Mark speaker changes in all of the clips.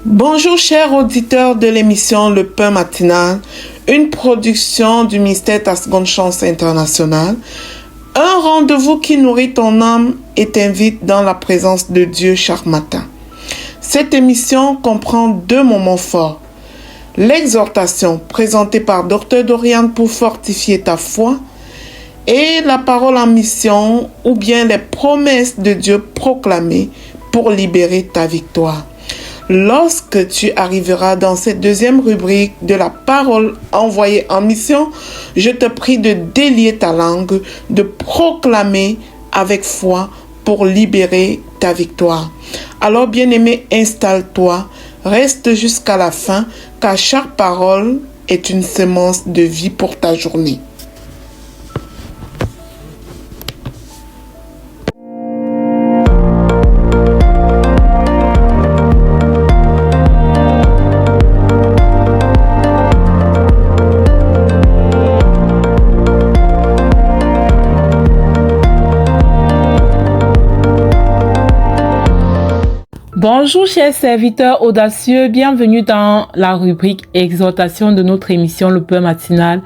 Speaker 1: Bonjour chers auditeurs de l'émission Le Pain Matinal, une production du ministère Ta Seconde Chance International, un rendez-vous qui nourrit ton âme et t'invite dans la présence de Dieu chaque matin. Cette émission comprend deux moments forts. L'exhortation présentée par Dr Dorian pour fortifier ta foi et la parole en mission ou bien les promesses de Dieu proclamées pour libérer ta victoire. Lorsque tu arriveras dans cette deuxième rubrique de la parole envoyée en mission, je te prie de délier ta langue, de proclamer avec foi pour libérer ta victoire. Alors, bien-aimé, installe-toi, reste jusqu'à la fin, car chaque parole est une semence de vie pour ta journée.
Speaker 2: Bonjour chers serviteurs audacieux, bienvenue dans la rubrique exhortation de notre émission Le Pain Matinal.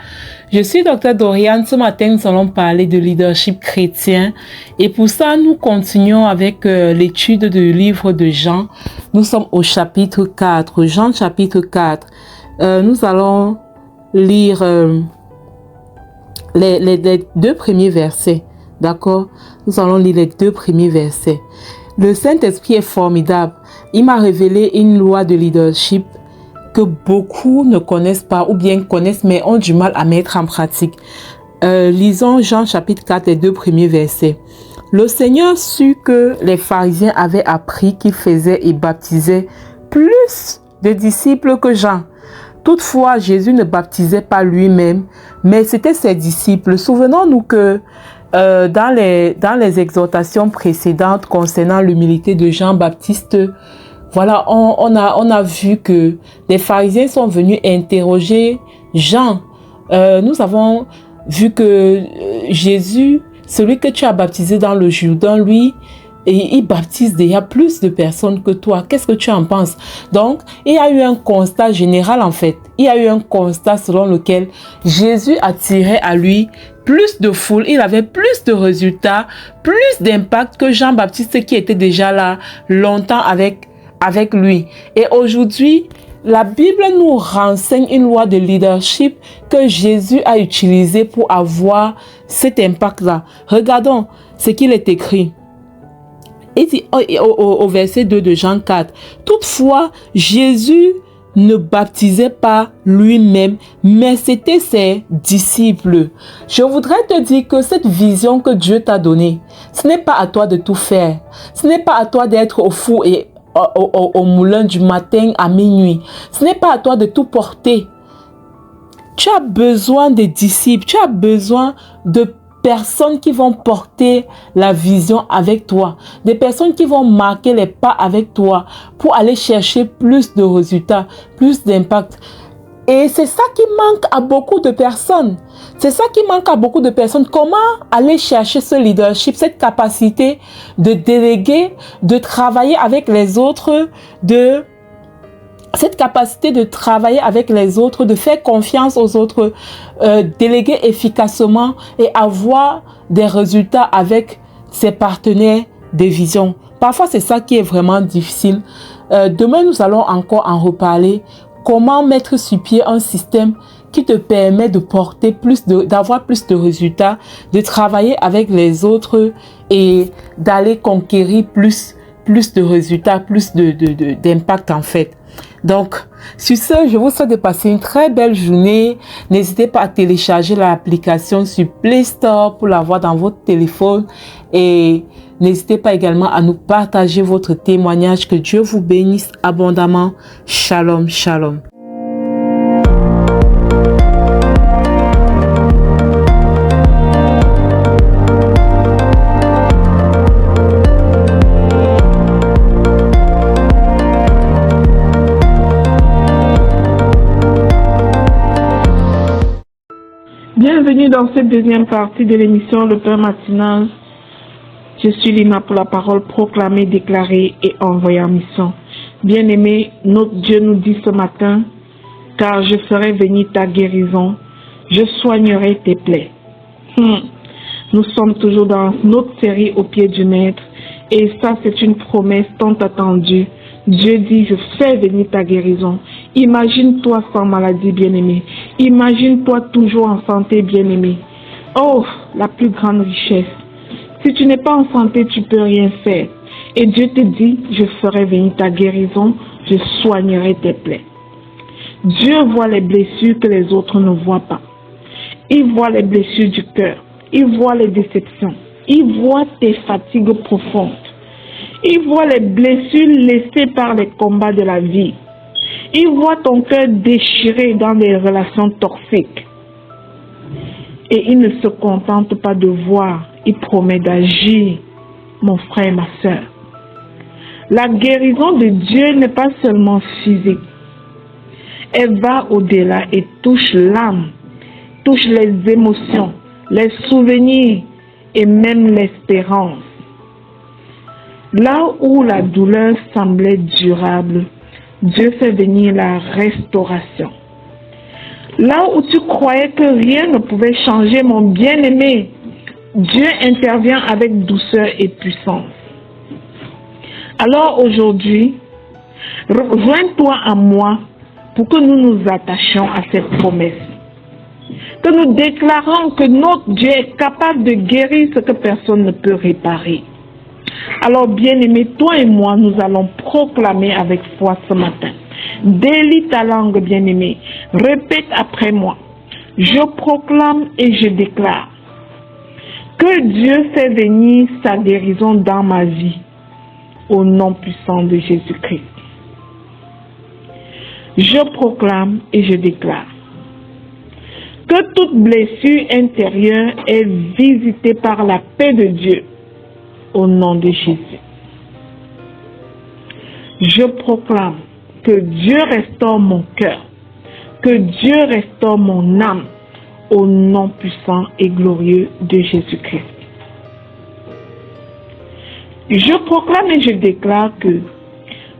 Speaker 2: Je suis Dr Dorian. Ce matin nous allons parler de leadership chrétien et pour ça nous continuons avec l'étude du livre de Jean. Nous sommes au chapitre 4, Jean chapitre 4. Nous allons lire les deux premiers versets, d'accord? Nous allons lire les deux premiers versets. Le Saint-Esprit est formidable. Il m'a révélé une loi de leadership que beaucoup ne connaissent pas ou bien connaissent mais ont du mal à mettre en pratique. Lisons Jean chapitre 4, les deux premiers versets. Le Seigneur sut que les pharisiens avaient appris qu'il faisait et baptisait plus de disciples que Jean. Toutefois, Jésus ne baptisait pas lui-même, mais c'était ses disciples. Souvenons-nous que dans les exhortations précédentes concernant l'humilité de Jean-Baptiste, voilà, on a vu que les pharisiens sont venus interroger Jean. Nous avons vu que Jésus, celui que tu as baptisé dans le Jourdain, lui, et il baptise déjà plus de personnes que toi. Qu'est-ce que tu en penses? Donc, il y a eu un constat général en fait. Il y a eu un constat selon lequel Jésus attirait à lui plus de foule. Il avait plus de résultats, plus d'impact que Jean-Baptiste qui était déjà là longtemps avec lui. Et aujourd'hui, la Bible nous renseigne une loi de leadership que Jésus a utilisée pour avoir cet impact-là. Regardons ce qu'il est écrit. Il dit au verset 2 de Jean 4, « Toutefois, Jésus ne baptisait pas lui-même, mais c'était ses disciples. » Je voudrais te dire que cette vision que Dieu t'a donnée, ce n'est pas à toi de tout faire. Ce n'est pas à toi d'être au four et au moulin du matin à minuit. Ce n'est pas à toi de tout porter. Tu as besoin de disciples, tu as besoin de personnes qui vont porter la vision avec toi, des personnes qui vont marquer les pas avec toi pour aller chercher plus de résultats, plus d'impact. Et c'est ça qui manque à beaucoup de personnes. C'est ça qui manque à beaucoup de personnes. Comment aller chercher ce leadership, cette capacité de déléguer, de travailler avec les autres, cette capacité de travailler avec les autres, de faire confiance aux autres, déléguer efficacement et avoir des résultats avec ses partenaires de vision. Parfois, c'est ça qui est vraiment difficile. Demain, nous allons encore en reparler. Comment mettre sur pied un système qui te permet de porter d'avoir plus de résultats, de travailler avec les autres et d'aller conquérir plus de résultats, plus d'impact en fait. Donc, sur ce, je vous souhaite de passer une très belle journée. N'hésitez pas à télécharger l'application sur Play Store pour l'avoir dans votre téléphone. Et n'hésitez pas également à nous partager votre témoignage. Que Dieu vous bénisse abondamment. Shalom, shalom.
Speaker 1: Bienvenue dans cette deuxième partie de l'émission Le Pain Matinal. Je suis Lina pour la parole proclamée, déclarée et envoyée en mission. Bien-aimé, notre Dieu nous dit ce matin, car je ferai venir ta guérison, je soignerai tes plaies. Nous sommes toujours dans notre série au pied du Maître, et ça c'est une promesse tant attendue. Dieu dit, je fais venir ta guérison. Imagine-toi sans maladie, bien-aimé. Imagine-toi toujours en santé, bien-aimé. Oh, la plus grande richesse. Si tu n'es pas en santé, tu ne peux rien faire. Et Dieu te dit, je ferai venir ta guérison, je soignerai tes plaies. Dieu voit les blessures que les autres ne voient pas. Il voit les blessures du cœur. Il voit les déceptions. Il voit tes fatigues profondes. Il voit les blessures laissées par les combats de la vie. Il voit ton cœur déchiré dans des relations toxiques. Et il ne se contente pas de voir, il promet d'agir, mon frère et ma soeur. La guérison de Dieu n'est pas seulement physique. Elle va au-delà et touche l'âme, touche les émotions, les souvenirs et même l'espérance. Là où la douleur semblait durable, Dieu fait venir la restauration. Là où tu croyais que rien ne pouvait changer, mon bien-aimé, Dieu intervient avec douceur et puissance. Alors aujourd'hui, rejoins-toi à moi pour que nous nous attachions à cette promesse. Que nous déclarons que notre Dieu est capable de guérir ce que personne ne peut réparer. Alors, bien-aimé, toi et moi, nous allons proclamer avec foi ce matin. Délie ta langue, bien-aimé. Répète après moi. Je proclame et je déclare que Dieu fait venir sa guérison dans ma vie au nom puissant de Jésus-Christ. Je proclame et je déclare que toute blessure intérieure est visitée par la paix de Dieu au nom de Jésus. Je proclame que Dieu restaure mon cœur, que Dieu restaure mon âme au nom puissant et glorieux de Jésus-Christ. Je proclame et je déclare que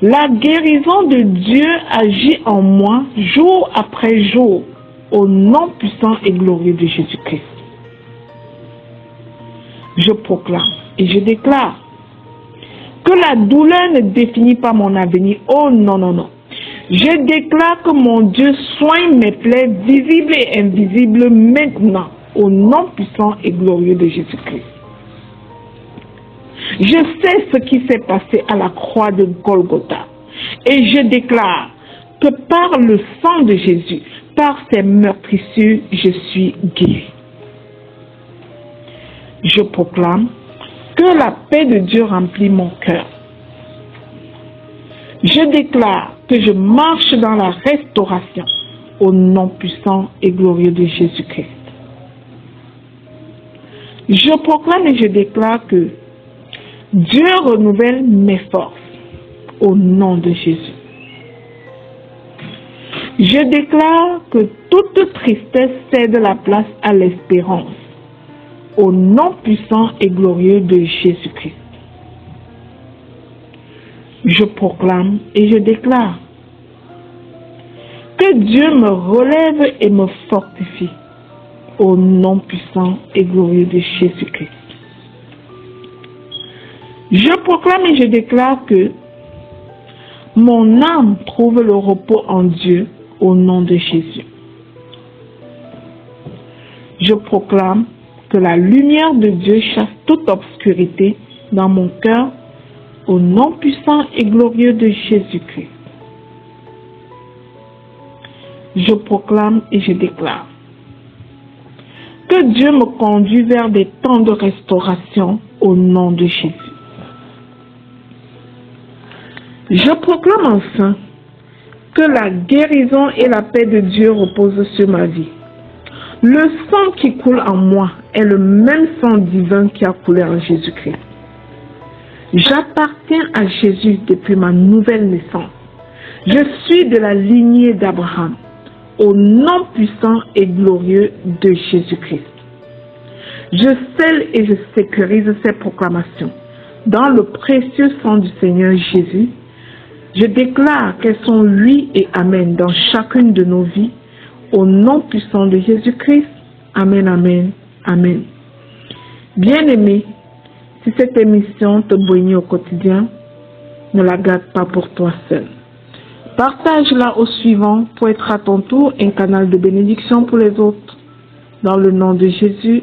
Speaker 1: la guérison de Dieu agit en moi jour après jour au nom puissant et glorieux de Jésus-Christ. Je proclame et je déclare que la douleur ne définit pas mon avenir. Oh non, non, non. Je déclare que mon Dieu soigne mes plaies visibles et invisibles maintenant au nom puissant et glorieux de Jésus-Christ. Je sais ce qui s'est passé à la croix de Golgotha et je déclare que par le sang de Jésus, par ses meurtrissures, je suis guéri. Je proclame que la paix de Dieu remplit mon cœur. Je déclare que je marche dans la restauration au nom puissant et glorieux de Jésus-Christ. Je proclame et je déclare que Dieu renouvelle mes forces au nom de Jésus. Je déclare que toute tristesse cède la place à l'espérance au nom puissant et glorieux de Jésus-Christ. Je proclame et je déclare que Dieu me relève et me fortifie au nom puissant et glorieux de Jésus-Christ. Je proclame et je déclare que mon âme trouve le repos en Dieu au nom de Jésus. Je proclame que la lumière de Dieu chasse toute obscurité dans mon cœur au nom puissant et glorieux de Jésus-Christ. Je proclame et je déclare que Dieu me conduit vers des temps de restauration au nom de Jésus. Je proclame enfin que la guérison et la paix de Dieu reposent sur ma vie. Le sang qui coule en moi est le même sang divin qui a coulé en Jésus-Christ. J'appartiens à Jésus depuis ma nouvelle naissance. Je suis de la lignée d'Abraham, au nom puissant et glorieux de Jésus-Christ. Je scelle et je sécurise ces proclamations. Dans le précieux sang du Seigneur Jésus,
Speaker 3: Je déclare qu'elles sont oui et amen dans chacune de nos vies. Au nom puissant de Jésus-Christ. Amen, amen, amen. Bien-aimé, si cette émission te bénit au quotidien, ne la garde pas pour toi seul. Partage-la au suivant pour être à ton tour un canal de bénédiction pour les autres. Dans le nom de Jésus,